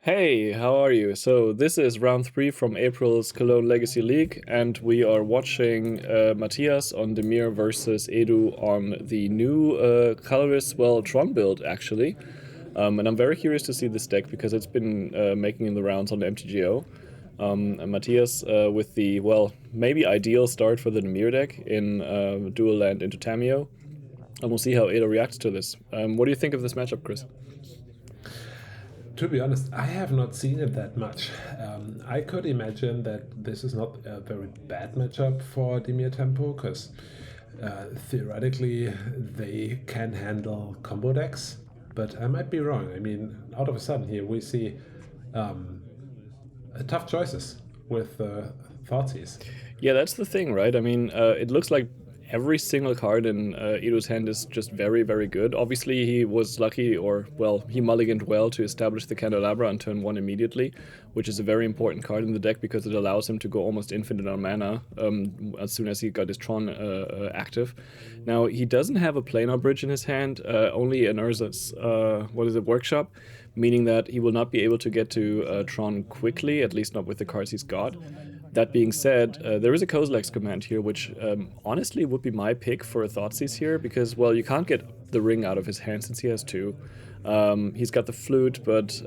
Hey, how are you? So this is round three from April's Cologne Legacy League, and we are watching Matthias on Dimir versus Edu on the new Colorless, well, Tron build, actually. And I'm very curious to see this deck because it's been making the rounds on the MTGO. And Matthias with the, well, maybe ideal start for the Dimir deck in dual land into Tamio. And we'll see how Edu reacts to this. What do you think of this matchup, Chris? To be honest, I have not seen it that much. I could imagine that this is not a very bad matchup for Dimir Tempo because theoretically they can handle combo decks, but I might be wrong. I mean, out of a sudden here we see tough choices with Thoughtseize. Yeah, that's the thing, right? I mean, it looks like every single card in Edo's hand is just very, very good. Obviously, he was lucky, or, well, he mulliganed well to establish the Candelabra on turn 1 immediately, which is a very important card in the deck because it allows him to go almost infinite on mana as soon as he got his Tron active. Now, he doesn't have a Planar Bridge in his hand, only an Urza's, Workshop, meaning that he will not be able to get to Tron quickly, at least not with the cards he's got. That being said, there is a Kozilek's command here, which honestly would be my pick for a Thoughtseize here, because, well, you can't get the ring out of his hand since he has two. He's got the flute, but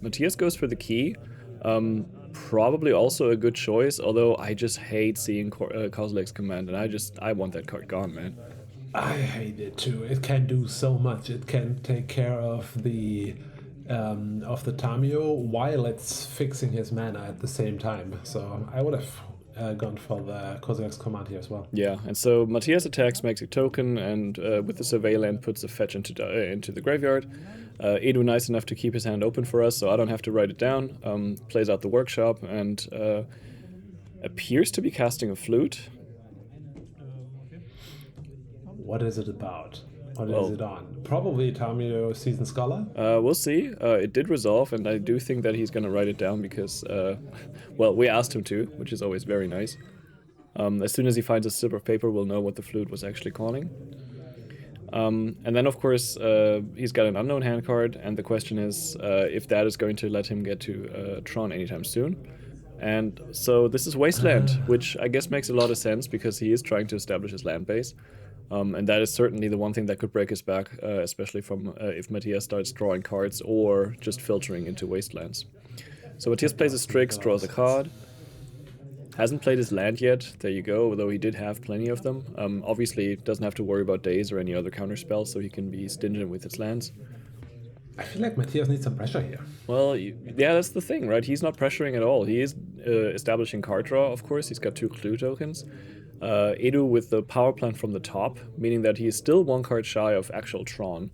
Matthias goes for the key. Probably also a good choice, although I just hate seeing Kozilek's command, and I want that card gone, man. I hate it too. It can do so much. It can take care of the Tamio while it's fixing his mana at the same time. So I would have gone for the Kozilek's command here as well. Yeah, and so Matthias attacks, makes a token, and with the Survey Land puts a fetch into the graveyard. Edu nice enough to keep his hand open for us, so I don't have to write it down. Plays out the workshop and appears to be casting a flute. What is it about? What is it on? Probably Tamio Season Scholar. We'll see. It did resolve, and I do think that he's going to write it down because, well, we asked him to, which is always very nice. As soon as he finds a slip of paper, we'll know what the flute was actually calling. And then, of course, he's got an unknown hand card, and the question is if that is going to let him get to Tron anytime soon. And so this is Wasteland, which I guess makes a lot of sense because he is trying to establish his land base. And that is certainly the one thing that could break his back, especially from if Matthias starts drawing cards or just filtering into Wastelands. So Matthias plays his Strix, draws a card. Hasn't played his land yet, there you go, although he did have plenty of them. Obviously, doesn't have to worry about days or any other counter spells, so he can be stingent with his lands. I feel like Matthias needs some pressure here. Well, yeah, that's the thing, right? He's not pressuring at all. He is establishing card draw, of course. He's got 2 clue tokens. Edu with the power plant from the top, meaning that he is still 1 card shy of actual Tron.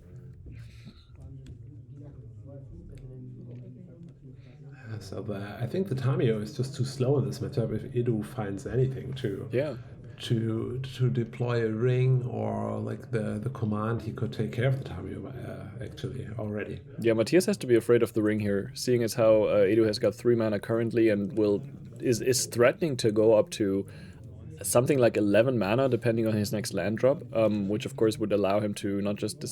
So I think the Tamio is just too slow in this matchup if Edu finds anything to deploy a ring or like the command. He could take care of the Tamio actually already. Yeah, Matthias has to be afraid of the ring here, seeing as how Edu has got 3 mana currently and is threatening to go up to something like 11 mana depending on his next land drop, which of course would allow him to not just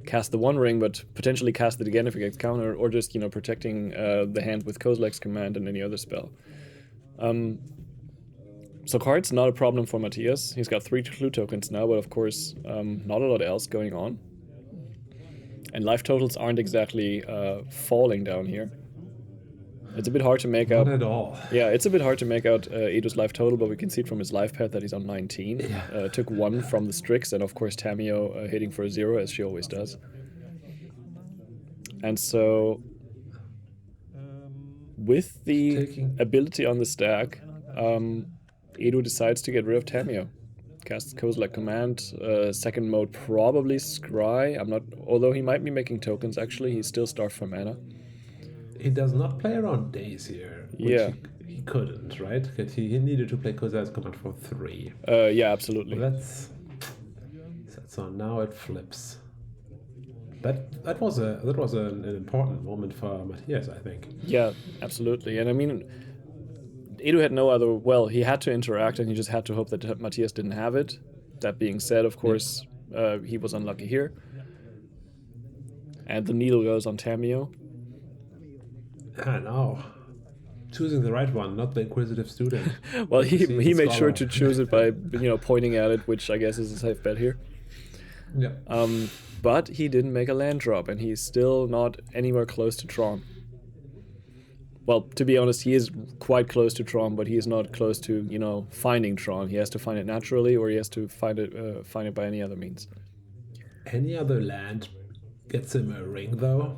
cast the 1 ring, but potentially cast it again if it gets countered, or just, protecting the hand with Kozilek's command and any other spell. So card's not a problem for Matthias. He's got 3 clue tokens now, but of course not a lot else going on. And life totals aren't exactly falling down here. It's a bit hard to make out. Not at all. Yeah, it's a bit hard to make out Edu's life total, but we can see it from his life path that he's on 19. Yeah. Took 1 from the Strix, and of course Tamio hitting for a 0, as she always does. And so, with the ability on the stack, Edu decides to get rid of Tamio. Casts Kozilek command. Second mode probably Scry. Although he might be making tokens. Actually, he's still starved for mana. He does not play around days here. Yeah. He couldn't, right? Because he needed to play Kozilek's command for 3. Yeah, absolutely. Well, so now it flips. That was an important moment for Matthias, I think. Yeah, absolutely. And I mean, Edu had no other. Well, he had to interact, and he just had to hope that Matthias didn't have it. That being said, of course, he was unlucky here. And the needle goes on Tamio. Ah, no. Choosing the right one, not the inquisitive student. Well, You see, he the made sure scholar. to choose it by pointing at it, which I guess is a safe bet here. Yeah. But he didn't make a land drop, and he's still not anywhere close to Tron. Well, to be honest, he is quite close to Tron, but he is not close to finding Tron. He has to find it naturally, or he has to find it by any other means. Any other land gets him a ring, though.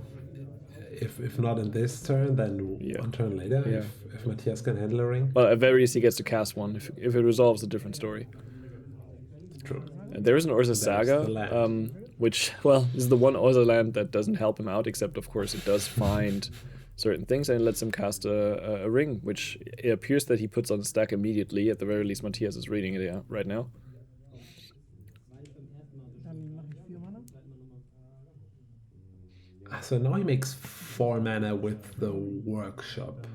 If not in this turn, then Yeah. one turn later. Yeah. If Matthias can handle a ring. Well, at very least, he gets to cast one. If it resolves, a different story. True. There is an Urza There's the Saga, land. which, well, is the one Urza land that doesn't help him out, except, of course, it does find certain things and lets him cast a ring, which it appears that he puts on the stack immediately. At the very least, Matthias is reading it right now. So now he makes 4 mana with the workshop.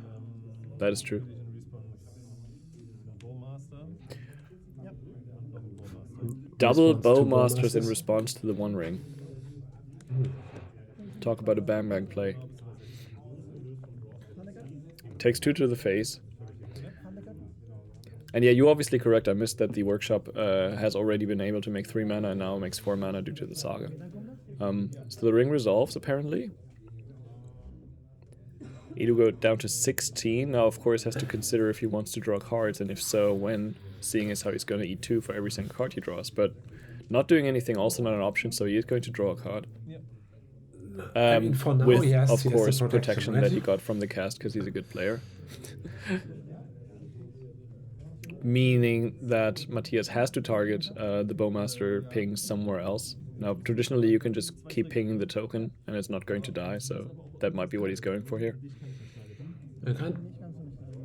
That is true. Double Bowmasters in response to the One Ring. Talk about a bang bang play. Takes 2 to the face. And yeah, you're obviously correct. I missed that the workshop has already been able to make 3 mana and now makes 4 mana due to the saga. So the ring resolves, apparently. Edu go down to 16. Now, of course, has to consider if he wants to draw cards, and if so, when, seeing as how he's going to eat 2 for every single card he draws. But not doing anything, also not an option, so he is going to draw a card. I mean, for now, with, he has of course, the protection right? that he got from the cast, because he's a good player. Meaning that Matthias has to target the Bowmaster ping somewhere else. Now, traditionally, you can just keep pinging the token, and it's not going to die, so that might be what he's going for here. You can't.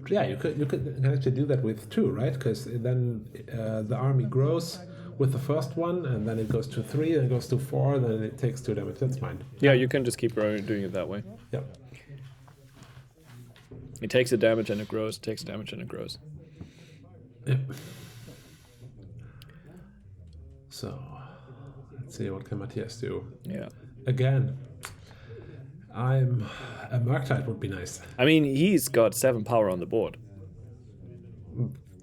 Yeah, you could actually do that with 2, right? Because then the army grows with the first one, and then it goes to 3, and it goes to 4, then it takes 2 damage. That's fine. Yeah, you can just keep doing it that way. Yeah. It takes a damage and it grows, it takes damage and it grows. Yeah. So, let's see, what can Matthias do? Yeah. Again, a Murktide would be nice. I mean, he's got 7 power on the board.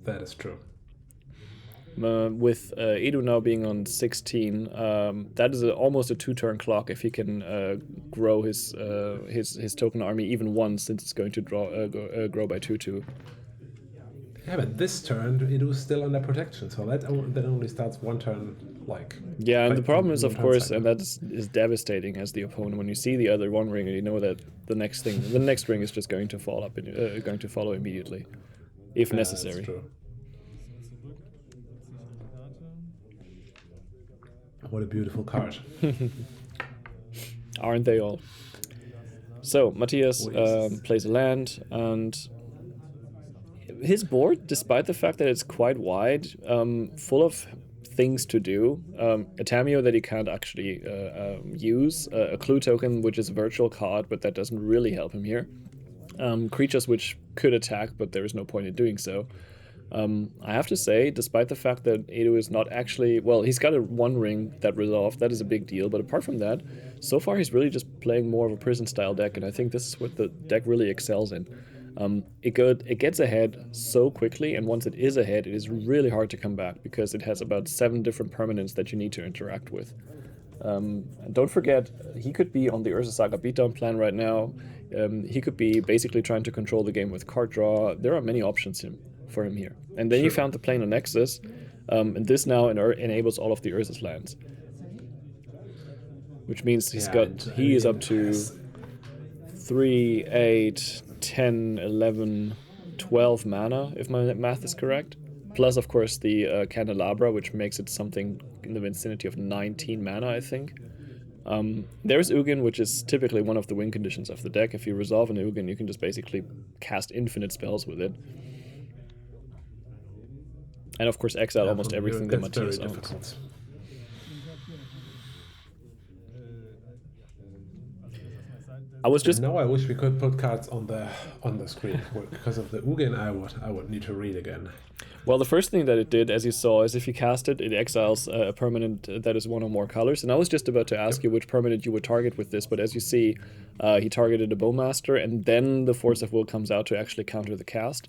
That is true. With Edu now being on 16, that is almost a 2-turn clock if he can grow his token army even once, since it's going to grow by 2/2. Yeah, but this turn Edu's still under protection, so that only starts 1 turn, like. Yeah, and like the problem is, of course, cycle. and that is devastating as the opponent when you see the other One Ring and you know that the next ring is just going to fall up, going to follow immediately, if necessary. That's true. What a beautiful card. Aren't they all? So, Matthias plays a land, and his board, despite the fact that it's quite wide, full of things to do, a Tameo that he can't actually use, a Clue token, which is a virtual card, but that doesn't really help him here. Creatures which could attack, but there is no point in doing so. I have to say, despite the fact that Edu is not actually... Well, he's got a One Ring that resolved, that is a big deal, but apart from that, so far he's really just playing more of a prison-style deck, and I think this is what the deck really excels in. It gets ahead so quickly, and once it is ahead, it is really hard to come back, because it has about 7 different permanents that you need to interact with. And don't forget, he could be on the Urza Saga beatdown plan right now. He could be basically trying to control the game with card draw. There are many options for him here. And then you found the Planar Nexus, and this now enables all of the Urza's lands. Which means he is up to 3, 8, 10, 11, 12 mana, if my math is correct. Plus, of course, the Candelabra, which makes it something in the vicinity of 19 mana, I think. There's Ugin, which is typically one of the win conditions of the deck. If you resolve an Ugin, you can just basically cast infinite spells with it. And of course, exile almost everything that Matthias owns. I was And just now I wish we could put cards on the screen. Because of the Ugin, I would need to read again. Well, the first thing that it did, as you saw, is if you cast it, it exiles a permanent that is one or more colors. And I was just about to ask you which permanent you would target with this, but as you see, he targeted a Bowmaster, and then the Force of Will comes out to actually counter the cast.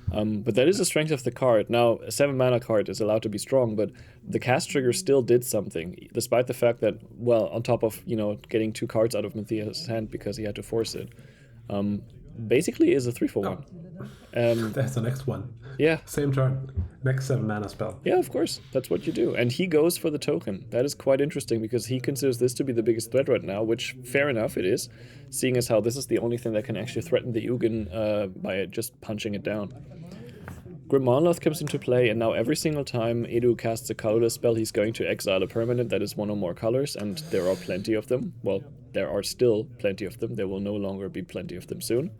But that is the strength of the card. Now, a 7 mana card is allowed to be strong, but the cast trigger still did something, despite the fact that, well, on top of, getting 2 cards out of Matthias' hand because he had to force it, basically is a 3 for 1. That's the next one. Yeah. Same turn. Next 7 mana spell. Yeah, of course. That's what you do. And he goes for the token. That is quite interesting because he considers this to be the biggest threat right now, which, fair enough, it is, seeing as how this is the only thing that can actually threaten the Ugin by just punching it down. Grim Monolith comes into play, and now every single time Edu casts a colorless spell, he's going to exile a permanent that is one or more colors, and there are plenty of them. Well, there are still plenty of them. There will no longer be plenty of them soon.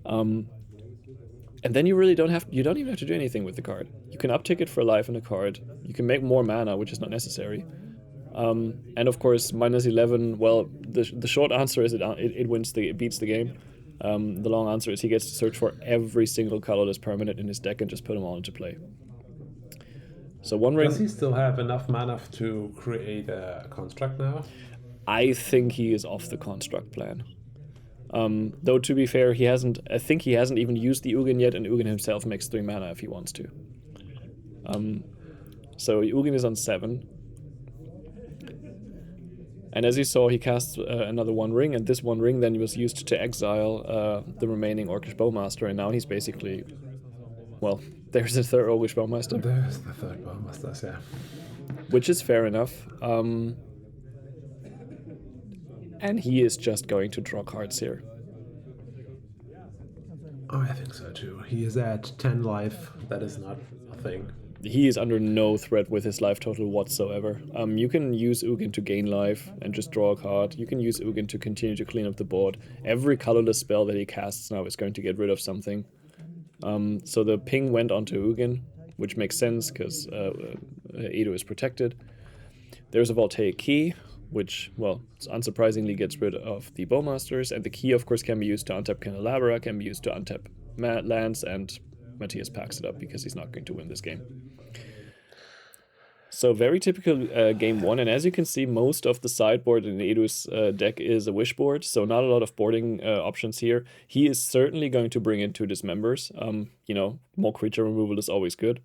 And then you really don't even have to do anything with the card. You can uptick it for life in a card. You can make more mana, which is not necessary. And of course, -11. Well, the short answer is it beats the game. The long answer is he gets to search for every single colorless permanent in his deck and just put them all into play. So One Ring. Does he still have enough mana to create a construct now? I think he is off the construct plan. Though to be fair, I think he hasn't even used the Ugin yet, and Ugin himself makes 3 mana if he wants to. So Ugin is on 7. And as you saw, he casts another One Ring, and this One Ring then was used to exile the remaining Orcish Bowmaster, and now he's basically... Well, there's a third Orcish Bowmaster. There's the third Bowmaster, yeah. Which is fair enough. And he is just going to draw cards here. Oh, I think so too. He is at 10 life. That is not a thing. He is under no threat with his life total whatsoever. You can use Ugin to gain life and just draw a card. You can use Ugin to continue to clean up the board. Every colorless spell that he casts now is going to get rid of something. So the ping went onto Ugin, which makes sense because Edo is protected. There's a Voltaic Key, which, well, unsurprisingly gets rid of the Bowmasters, and the key, of course, can be used to untap Candelabra, can be used to untap lands, and Mathias packs it up because he's not going to win this game. So very typical game 1, and as you can see, most of the sideboard in Edu's deck is a wish board, so not a lot of boarding options here. He is certainly going to bring in 2 dismembers. More creature removal is always good.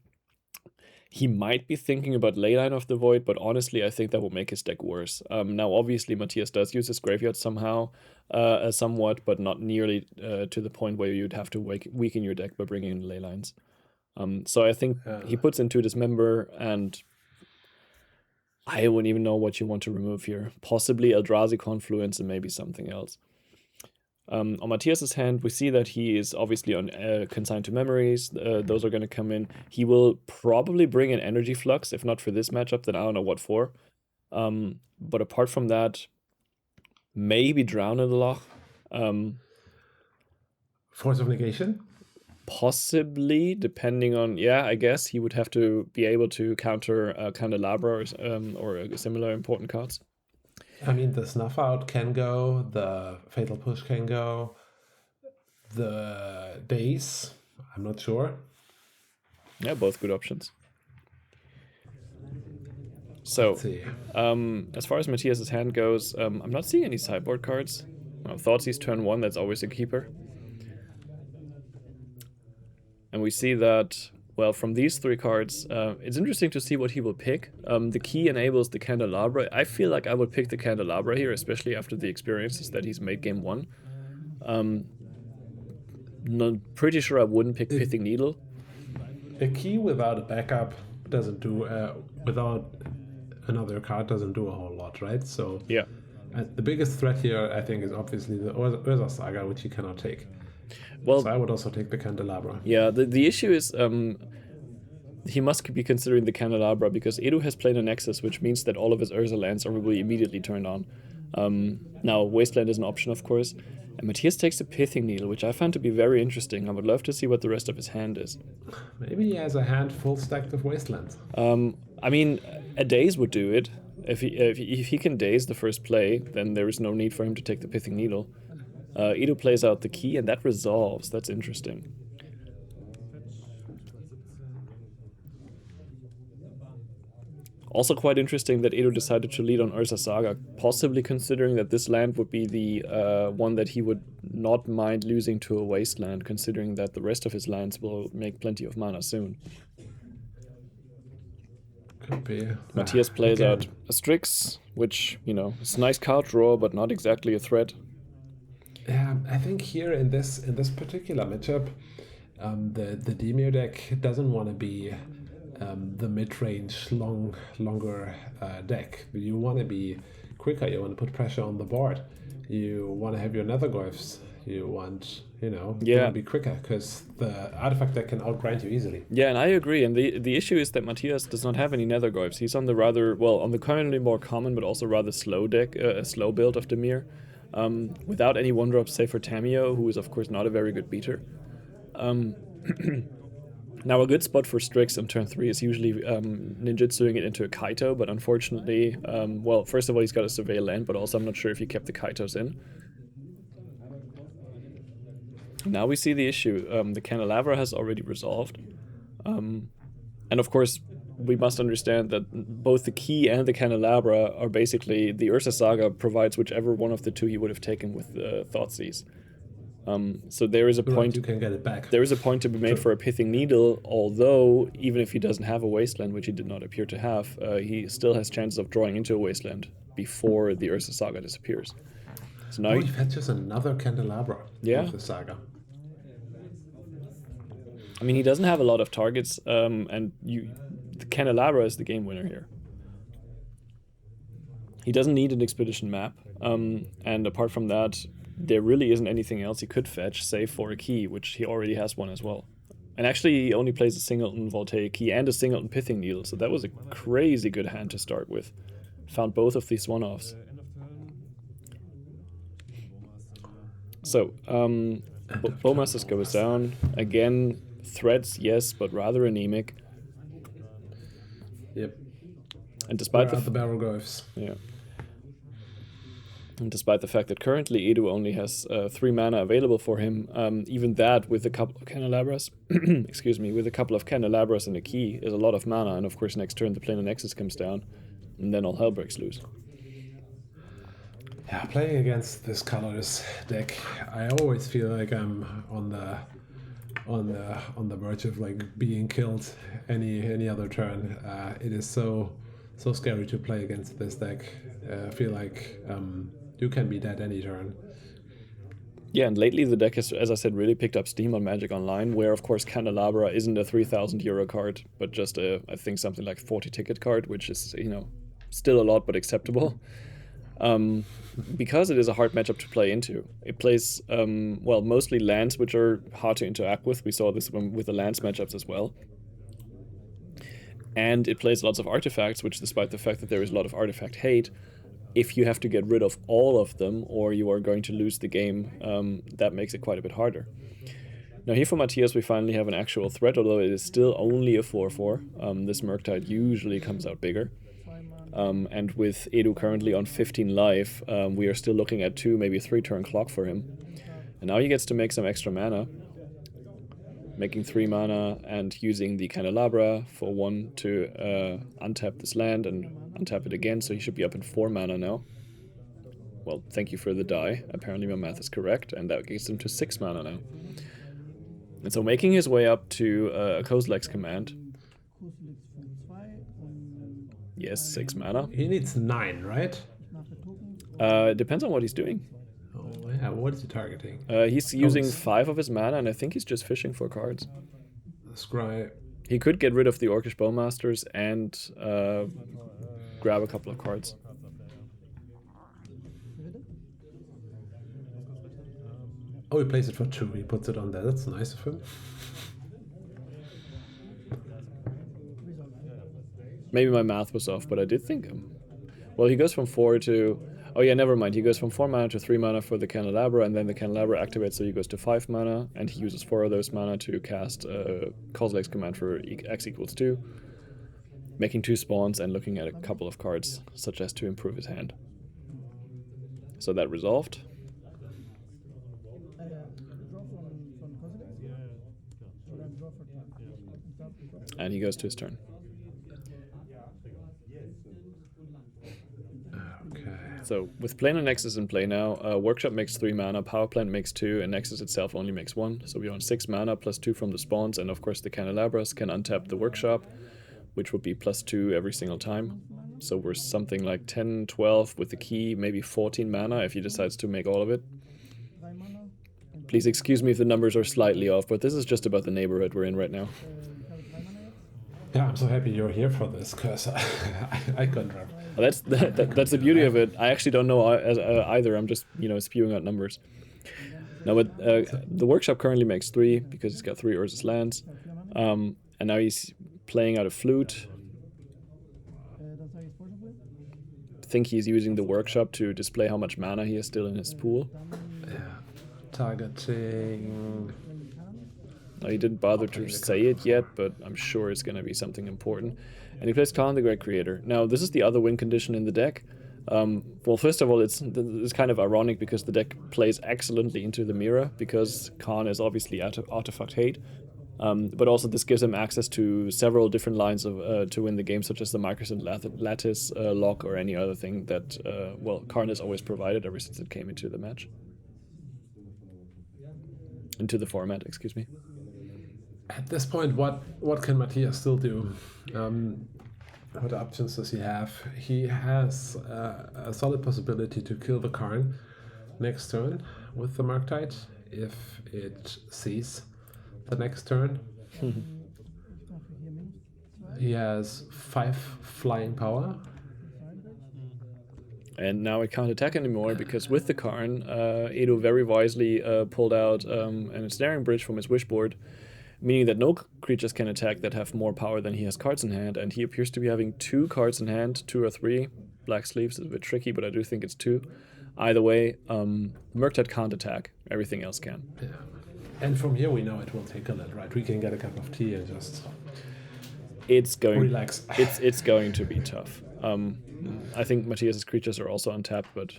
He might be thinking about Leyline of the Void, but honestly, I think that will make his deck worse. Now, obviously, Mathias does use his graveyard somehow, somewhat, but not nearly to the point where you'd have to weaken your deck by bringing in Leylines. So I think he puts in 2 Dismember, and I wouldn't even know what you want to remove here. Possibly Eldrazi Confluence and maybe something else. On Matthias's hand, we see that he is obviously on consigned to memories. Those are going to come in. He will probably bring in Energy Flux. If not for this matchup, then I don't know what for. But apart from that, maybe Drown in the Loch. Force of Negation? Possibly, depending on... Yeah, I guess he would have to be able to counter Candelabra or similar important cards. I mean, the Snuff Out can go, the Fatal Push can go, the Daze, I'm not sure. Yeah, both good options. So, as far as Matthias's hand goes, I'm not seeing any sideboard cards. Thoughtseize turn 1, that's always a keeper. And we see that, well, from these 3 cards, it's interesting to see what he will pick. The key enables the Candelabra. I feel like I would pick the Candelabra here, especially after the experiences that he's made game 1. Pretty sure I wouldn't pick Pithing Needle. A key without a backup doesn't do, without another card doesn't do a whole lot, right? So yeah. The biggest threat here, I think, is obviously the Urza Saga, which he cannot take. Well, so I would also take the Candelabra. Yeah, the issue is he must be considering the Candelabra because Edu has played a Nexus, which means that all of his Urza lands are really immediately turned on. Now, Wasteland is an option, of course. And Matthias takes a Pithing Needle, which I found to be very interesting. I would love to see what the rest of his hand is. Maybe he has a hand full stacked of Wastelands. I mean, a Daze would do it. If he can daze the first play, then there is no need for him to take the Pithing Needle. Edo plays out the key, and that resolves. That's interesting. Also quite interesting that Edo decided to lead on Ursa Saga, possibly considering that this land would be the one that he would not mind losing to a wasteland, considering that the rest of his lands will make plenty of mana soon. Could be. Mathias plays out a Strix, which, you know, it's a nice card draw, but not exactly a threat. Yeah, I think here in this particular matchup, the Dimir deck doesn't want to be the mid-range longer deck. You want to be quicker. You want to put pressure on the board. You want to have your Netherglyphs. You want, you want to be quicker because the artifact deck can outgrind you easily. Yeah, and I agree. And the issue is that Mathias does not have any Netherglyphs. He's on the on the currently more common but also rather slow deck, slow build of Dimir, without any 1-drops save for Tamio, who is of course not a very good beater. Now, a good spot for Strix on turn 3 is usually ninjutsuing it into a Kaito, but unfortunately, well, first of all, he's got a Surveil land, but also I'm not sure if he kept the Kaitos in. Now we see the issue. The Candelabra has already resolved. And of course, we must understand that both the key and the Candelabra are basically, the Ursa Saga provides whichever one of the two he would have taken with the Thoughtseize. So there is a point. You can get it back. There is a point to be made for a Pithing Needle, although even if he doesn't have a wasteland, which he did not appear to have, he still has chances of drawing into a wasteland before the Ursa Saga disappears. So now he fetches another Candelabra. Yeah. Of the saga. I mean, he doesn't have a lot of targets, and the Candelabra is the game winner here. He doesn't need an expedition map, and apart from that, there really isn't anything else he could fetch, save for a key, which he already has one as well. And actually, he only plays a singleton Voltaic key and a singleton Pithing Needle, so that was a crazy good hand to start with. Found both of these one-offs. So, Bowmasters goes down. Again, threats, yes, but rather anemic. Yep. And despite the barrel goes. Yeah. And despite the fact that currently Edu only has 3 mana available for him, even that with a couple of Candelabras, excuse me, with a couple of Candelabras and a key is a lot of mana. And of course, next turn the Planar Nexus comes down, and then all hell breaks loose. Yeah, playing against this colorless deck, I always feel like I'm on the verge of like being killed any other turn. It is so scary to play against this deck. I feel like you can be dead any turn. Yeah, and lately the deck has, as I said, really picked up steam on Magic Online, where of course Candelabra isn't a 3,000 euro card, but just I think something like 40 ticket card, which is, still a lot, but acceptable. Because it is a hard matchup to play into. It plays, mostly lands, which are hard to interact with. We saw this with the lands matchups as well. And it plays lots of artifacts, which despite the fact that there is a lot of artifact hate, if you have to get rid of all of them or you are going to lose the game, that makes it quite a bit harder. Now here for Mathias we finally have an actual threat, although it is still only a 4/4. This Murktide usually comes out bigger. And with Edu currently on 15 life, we are still looking at 2, maybe 3 turn clock for him. And now he gets to make some extra mana, making 3 mana and using the Candelabra for 1 to untap this land and untap it again, so he should be up in 4 mana now. Well, thank you for the die. Apparently my math is correct, and that gets him to 6 mana now. And so making his way up to a Colorless command. Yes, 6 mana. He needs 9, right? It depends on what he's doing. Oh yeah, what is he targeting? He's using 5 of his mana, and I think he's just fishing for cards. Scry. He could get rid of the Orcish Bowmasters and grab a couple of cards. Oh, he plays it for 2. He puts it on there. That's nice of him. Maybe my math was off, but I did think well, he goes from 4 to... Oh yeah, never mind. He goes from 4 mana to 3 mana for the Candelabra, and then the Candelabra activates, so he goes to 5 mana, and he uses 4 of those mana to cast Colorless command for x equals 2. making 2 spawns and looking at a couple of cards, such as to improve his hand. So that resolved. And he goes to his turn. Okay. So with Planar Nexus in play now, Workshop makes 3 mana, Power Plant makes 2, and Nexus itself only makes 1. So we're on 6 mana plus 2 from the spawns, and of course the Candelabras can untap the Workshop, which would be plus 2 every single time. So we're something like 10, 12 with the key, maybe 14 mana if he decides to make all of it. Please excuse me if the numbers are slightly off, but this is just about the neighborhood we're in right now. Yeah, I'm so happy you're here for this, because I couldn't remember. Well, that's the beauty of it. I actually don't know either. I'm just, spewing out numbers. Now, but the Workshop currently makes 3 because he's got 3 Urza's lands. And now he's playing out a Flute. I think he's using the Workshop to display how much mana he has still in his pool. Yeah. Targeting. No, he didn't bother to say it yet, but I'm sure it's going to be something important. And he plays Khan, the Great Creator. Now, this is the other win condition in the deck. Well, first of all, it's kind of ironic because the deck plays excellently into the mirror, because Khan is obviously artifact hate. But also this gives him access to several different lines of to win the game, such as the Marcus and Lattice lock or any other thing that, Karn has always provided ever since it came into the match. Into the format, excuse me. At this point, what can Mathias still do? What options does he have? He has a solid possibility to kill the Karn next turn with the Murktide if it sees the next turn. He has 5 flying power. And now it can't attack anymore because with the Karn, Edo very wisely pulled out an Ensnaring Bridge from his Wishboard, meaning that no creatures can attack that have more power than he has cards in hand, and he appears to be having 2 cards in hand, 2 or 3. Black Sleeves is a bit tricky, but I do think it's 2. Either way, Murktide can't attack. Everything else can. Yeah. And from here we know it will take a little, right? We can get a cup of tea and just relax. It's going to be tough. I think Matthias's creatures are also untapped, but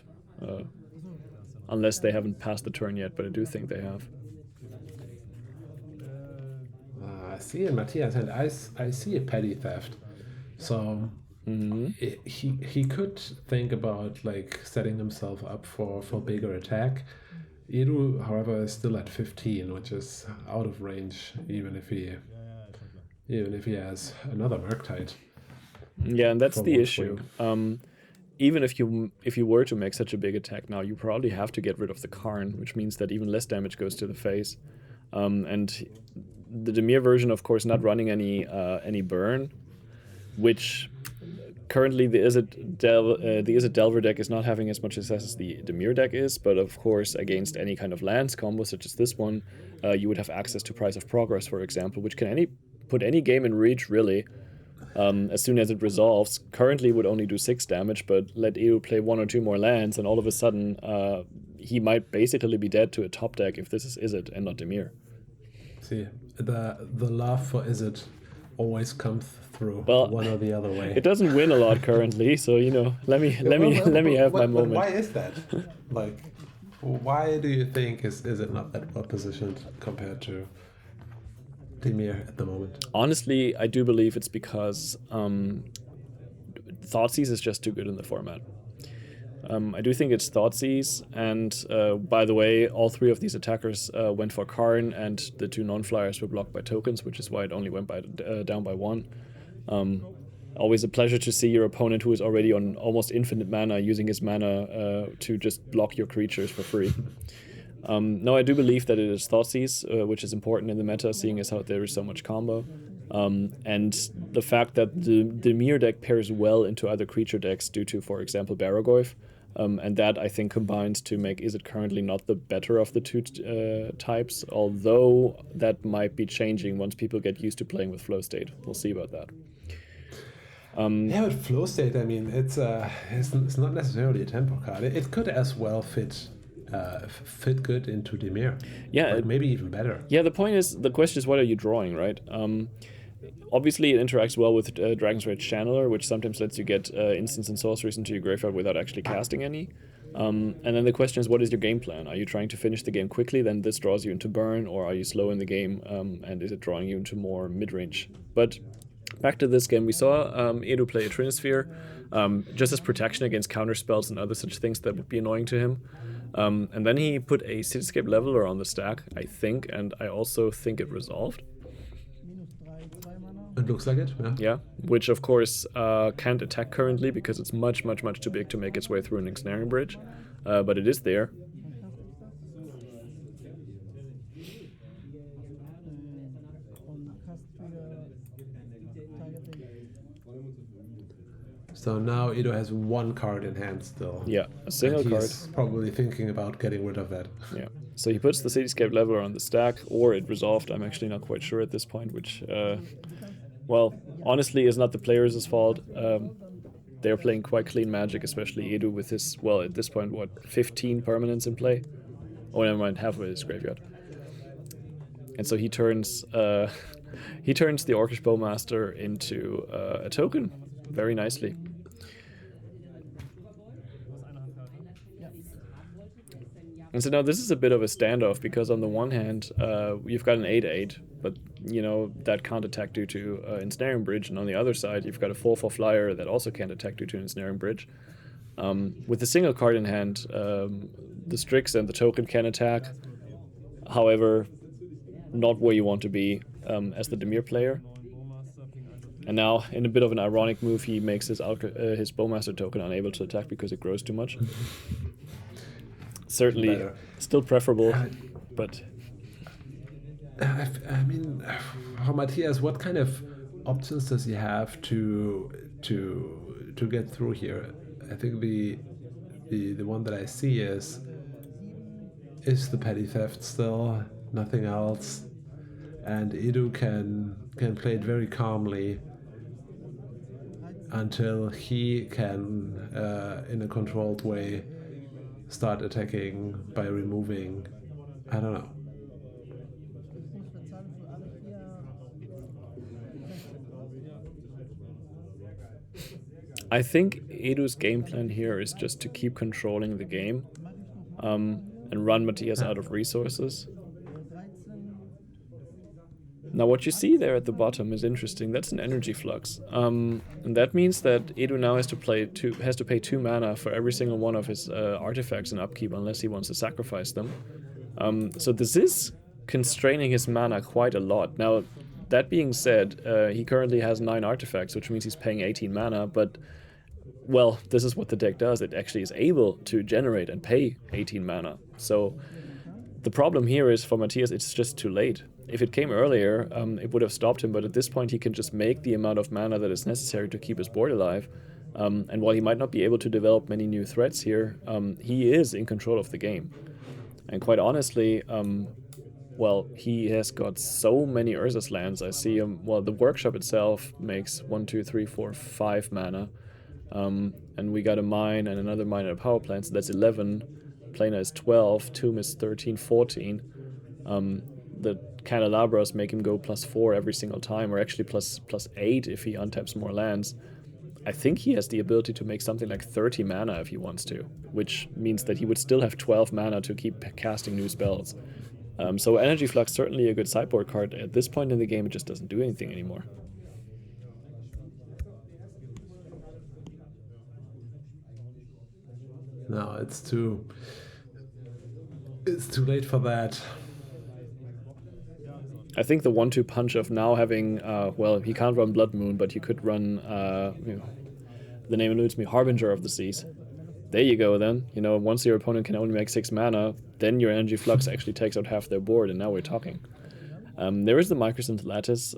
unless they haven't passed the turn yet, but I do think they have. I see in Mathias' hand, I see a petty theft. So he could think about like setting himself up for bigger attack. Edu, however, is still at 15, which is out of range, even if he has another Murktide. Yeah, and that's the issue. Even if you were to make such a big attack now, you probably have to get rid of the Karn, which means that even less damage goes to the face. And the Dimir version, of course, not running any burn, which currently the Izzet Delver deck is not having as much success as the Dimir deck is, but of course against any kind of lands combo such as this one, you would have access to Price of Progress, for example, which can put any game in reach, really, as soon as it resolves. Currently would only do 6 damage, but let Edu play 1 or 2 more lands, and all of a sudden he might basically be dead to a top deck if this is Izzet and not Dimir. See, the love for Izzet always comes through one or the other way. It doesn't win a lot currently, so let me have my moment. But why is that? Like, why do you think is it not that well positioned compared to Dimir at the moment? Honestly, I do believe it's because Thoughtseize is just too good in the format. I do think it's Thoughtseize, and by the way, all 3 of these attackers went for Karn, and the 2 non-flyers were blocked by tokens, which is why it only went down by 1. Always a pleasure to see your opponent, who is already on almost infinite mana, using his mana to just block your creatures for free. No, I do believe that it is Thoughtseize, which is important in the meta, seeing as how there is so much combo. And the fact that the Dimir deck pairs well into other creature decks due to, for example, Barragoyf. And that, I think, combines to make Izzet currently not the better of the 2 types, although that might be changing once people get used to playing with Flow State. We'll see about that. Yeah, with Flow State, I mean, it's not necessarily a tempo card. It could as well fit good into Dimir. Yeah, like maybe even better. Yeah, the question is, what are you drawing, right? Obviously, it interacts well with Dragon's Rage Channeler, which sometimes lets you get instants and sorceries into your graveyard without actually casting any. And then the question is, what is your game plan? Are you trying to finish the game quickly, then this draws you into burn, or are you slow in the game, and is it drawing you into more mid-range? But back to this game, we saw Edu play a Trinisphere, just as protection against counter spells and other such things that would be annoying to him. And then he put a Cityscape Leveler on the stack, I think, and I also think it resolved. It looks like it, yeah. Yeah, which of course can't attack currently because it's much too big to make its way through an ensnaring bridge, but it is there. So now Edo has one card in hand still. Yeah, a single card. He's probably thinking about getting rid of that. Yeah. So he puts the Cityscape Leveler on the stack, or it resolved. I'm actually not quite sure at this point, which, well, honestly, is not the players' fault. They're playing quite clean Magic, especially Edu with his, well, at this point, what, 15 permanents in play? Oh, never mind, half of it is graveyard. And so he turns the Orcish Bowmaster into a token very nicely. And so now this is a bit of a standoff, because on the one hand, you've got an 8/8, but you know that can't attack due to Ensnaring Bridge, and on the other side, you've got a 4/4 flyer that also can't attack due to Ensnaring Bridge. With a single card in hand, the Strix and the token can attack. However, not where you want to be as the Dimir player. And now, in a bit of an ironic move, he makes his Bowmaster token unable to attack because it grows too much. Certainly, Better. still preferable, but... I mean, for Matthias, what kind of options does he have to get through here? I think the one that I see is the petty theft still, nothing else, and Edu can play it very calmly until he can, in a controlled way, start attacking by removing, I don't know. I think Edu's game plan here is just to keep controlling the game and run Matthias out of resources. Now what you see there at the bottom is interesting. That's an energy flux, and that means that Edu now has to pay 2 mana for every single one of his artifacts in upkeep, unless he wants to sacrifice them. So this is constraining his mana quite a lot. Now, that being said, he currently has 9 artifacts, which means he's paying 18 mana, but, well, this is what the deck does. It actually is able to generate and pay 18 mana. So the problem here is, for Matthias, it's just too late. If it came earlier, it would have stopped him, but at this point he can just make the amount of mana that is necessary to keep his board alive. And while he might not be able to develop many new threats here, he is in control of the game. And quite honestly, well, he has got so many Urza's lands. I see him, well, the workshop itself makes 1, 2, 3, 4, 5 mana. And we got a mine and another mine and a power plant, so that's 11. Planar is 12, Tomb is 13, 14. The Candelabras make him go +4 every single time, or actually +8 if he untaps more lands. I think he has the ability to make something like 30 mana if he wants to, which means that he would still have 12 mana to keep casting new spells. So Energy Flux, certainly a good sideboard card. At this point in the game, it just doesn't do anything anymore. No, it's too late for that. I think the 1-2 punch of now having, well, he can't run Blood Moon, but you could run, you know, the name eludes me, Harbinger of the Seas. There you go then. You know, once your opponent can only make 6 mana, then your Energy Flux actually takes out half their board, and now we're talking. There is the Microsynth Lattice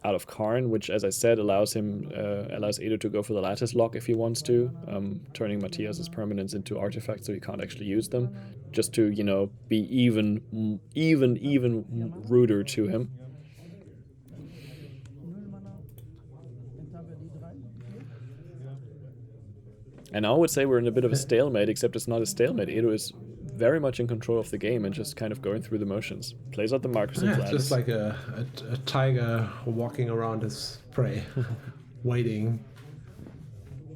out of Karn, which, as I said, allows Edu to go for the Lattice lock if he wants to, turning Matthias's permanents into artifacts so he can't actually use them, just to, you know, be even ruder to him. And I would say we're in a bit of a stalemate, except it's not a stalemate. Edu is very much in control of the game and just kind of going through the motions. Plays out the Marcus and Yeah, just Flatus. like a tiger walking around his prey, waiting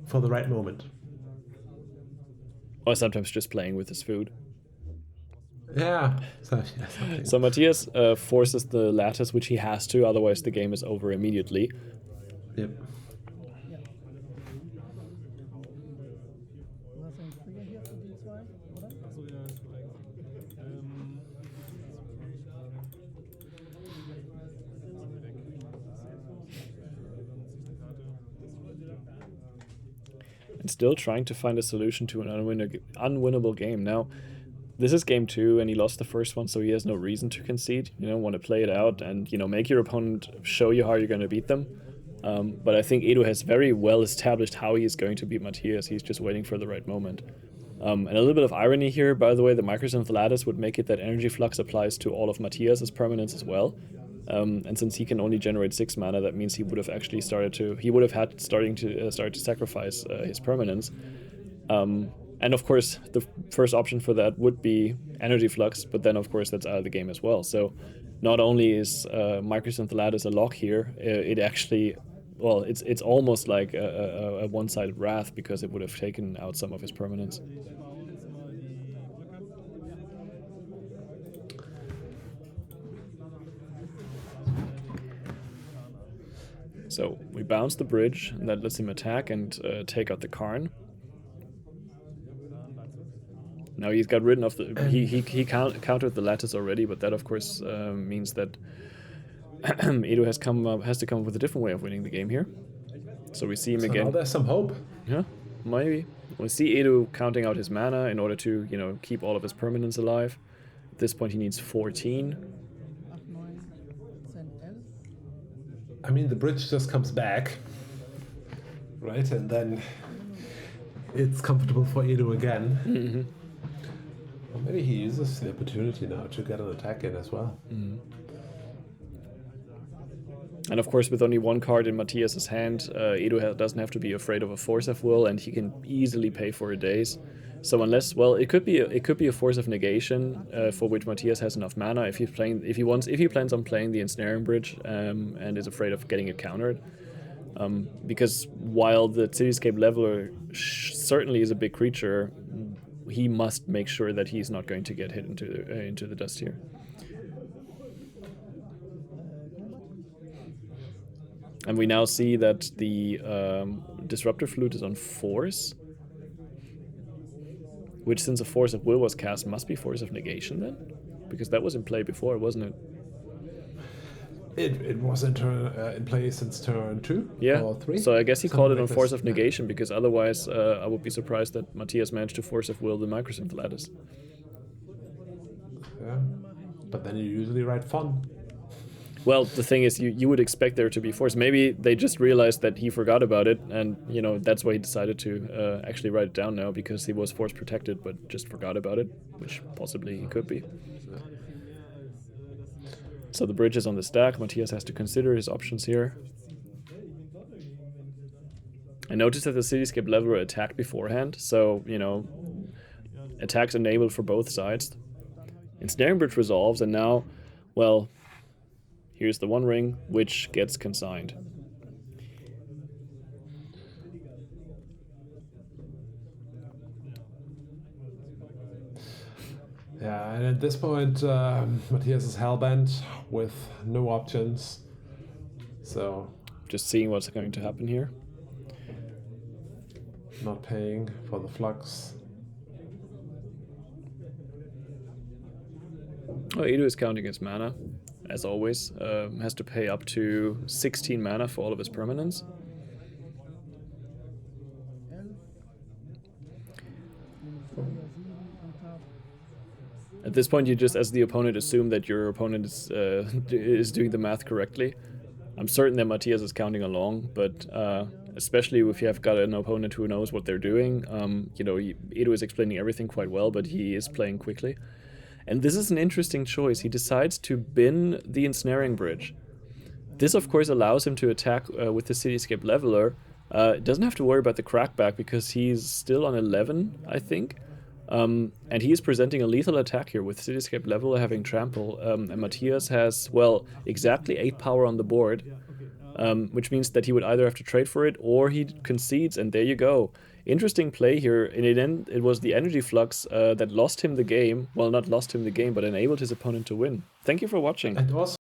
for the right moment. Or sometimes just playing with his food. Yeah. Something. So Mathias forces the lattice, which he has to, otherwise the game is over immediately. Yep. And still trying to find a solution to an unwinnable game. Now, this is game 2, and he lost the first one, so he has no reason to concede. Want to play it out and, make your opponent show you how you're going to beat them. But I think Edo has very well established how he is going to beat Mathias. He's just waiting for the right moment. And a little bit of irony here, by the way, the Microsynth Lattice would make it that Energy Flux applies to all of Mathias's permanents as well. And since he can only generate 6 mana, that means he would have actually started to sacrifice his permanents. And of course, the first option for that would be Energy Flux, but then of course that's out of the game as well. So not only is Microsynth Lattice a lock here, it actually, well, it's almost like a one-sided wrath because it would have taken out some of his permanents. So we bounce the bridge, and that lets him attack and take out the Karn. Now he's got rid of the... He countered the lattice already, but that of course means that Edo has to come up with a different way of winning the game here. So we see him again. Now there's some hope. Yeah, maybe. We see Edo counting out his mana in order to, keep all of his permanents alive. At this point he needs 14. I mean, the bridge just comes back, right? And then it's comfortable for Edo again. Mm-hmm. Well, maybe he uses the opportunity now to get an attack in as well. Mm-hmm. And of course, with only one card in Mathias's hand, Edo doesn't have to be afraid of a Force of Will, and he can easily pay for a daze. So unless, well, it could be a Force of Negation for which Mathias has enough mana if he plans on playing the Ensnaring Bridge and is afraid of getting it countered. Because while the Cityscape Leveler certainly is a big creature, he must make sure that he's not going to get hit into the dust here. And we now see that the Disruptor Flute is on Force, which, since a Force of Will was cast, must be Force of Negation then? Because that was in play before, wasn't it? It was in play since turn 2 or 3. So I guess he called it on Force of Yeah. Negation, because otherwise I would be surprised that Mathias managed to Force of Will the Microsynth Lattice. Yeah, but then you usually write fun. Well, the thing is, you would expect there to be Force. Maybe they just realized that he forgot about it, and that's why he decided to actually write it down now, because he was Force protected, but just forgot about it, which possibly he could be. So the bridge is on the stack. Mathias has to consider his options here. I noticed that the Cityscape Leveler attacked beforehand, so, attacks enabled for both sides. Ensnaring Bridge resolves, and now, well, here's the One Ring, which gets consigned. Yeah, and at this point, Mathias is hellbent with no options. So, just seeing what's going to happen here. Not paying for the flux. Oh, Edo is counting his mana, as always. Has to pay up to 16 mana for all of his permanents. At this point, you just, as the opponent, assume that your opponent is doing the math correctly. I'm certain that Mathias is counting along, but especially if you have got an opponent who knows what they're doing, Edo is explaining everything quite well, but he is playing quickly. And this is an interesting choice. He decides to bin the Ensnaring Bridge. This, of course, allows him to attack with the Cityscape Leveler. Doesn't have to worry about the crackback because he's still on 11, I think. And he is presenting a lethal attack here with Cityscape Level having Trample. And Matthias has, well, exactly 8 power on the board, which means that he would either have to trade for it or he concedes, and there you go. Interesting play here. In the end, it was the Energy Flux that lost him the game. Well, not lost him the game, but enabled his opponent to win. Thank you for watching. And also